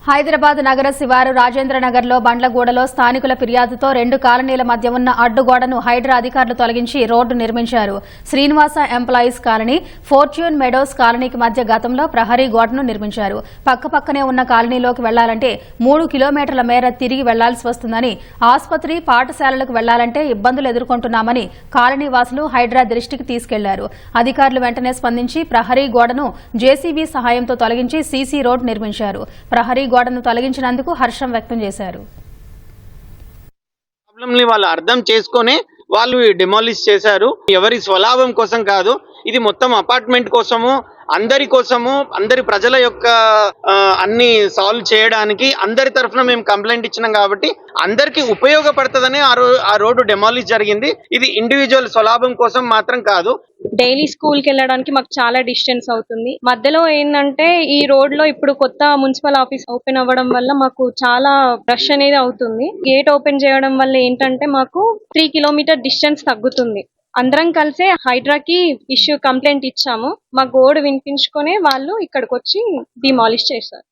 హైదరాబాద్ నగర శివారు రాజేంద్రనగర్లో బండ్లగూడలో స్థానికుల ఫిర్యాదుతో 2 కాలనీల మధ్య ఉన్న అడ్డుగోడను హైడ్రా అధికారులు తొలగించి రోడ్డు నిర్మించారు. Srinivasa employees colony, fortune Meadows కాలనీకి మధ్య గతంలో ప్రహరీ గోడను నిర్మించారు. పక్కపక్కనే ఉన్న కాలనీలోకి వెళ్లాలంటే 3 కిలోమీటర్ల మేర తిరిగి వెళ్లాల్సి వస్తుందని, ఆసుపత్రి, పాఠశాలలకు వెళ్లాలంటే ఇబ్బందులు ఎదుర్కొంటున్నామని కాలనీ వాసులు హైడ్రా దృష్టికి తీసుకెళ్లారు. అధికారులు వెంటనే స్పందించి ప్రహరీ గోడను జేసీబీ సహాయంతో తొలగించి సీసీ రోడ్ నిర్మించారు. ప్రహరీ గోడను తొలగించినందుకు హర్షం వ్యక్తం చేశారు. ప్రాబ్లంని వాళ్ళు అర్థం చేసుకొని వాళ్ళు డిమాలిష్ చేశారు. ఎవరి స్వలాభం కోసం కాదు, ఇది మొత్తం అపార్ట్మెంట్ కోసము, అందరి కోసము, అందరి ప్రజల యొక్క అన్ని సాల్వ్ చేయడానికి అందరి తరఫున మేము కంప్లైంట్ ఇచ్చినాం కాబట్టి అందరికి ఉపయోగపడుతుందని ఆ రోడ్డు డెమాలిష్ జరిగింది. ఇది ఇండివిజువల్ స్వలాభం కోసం మాత్రం కాదు. డైలీ స్కూల్ కి వెళ్ళడానికి మాకు చాలా డిస్టెన్స్ అవుతుంది. మధ్యలో ఏంటంటే ఈ రోడ్ లో ఇప్పుడు కొత్త మున్సిపల్ ఆఫీస్ ఓపెన్ అవ్వడం వల్ల మాకు చాలా రష్ అనేది అవుతుంది. గేట్ ఓపెన్ చేయడం వల్ల ఏంటంటే మాకు 3 కిలోమీటర్ డిస్టెన్స్ తగ్గుతుంది. అందరం కలిసే హైడ్రాకి కంప్లైంట్ ఇచ్చాము. మా గోడు వినిపించుకునే వాళ్ళు ఇక్కడికి వచ్చి డిమాలిష్ చేశారు.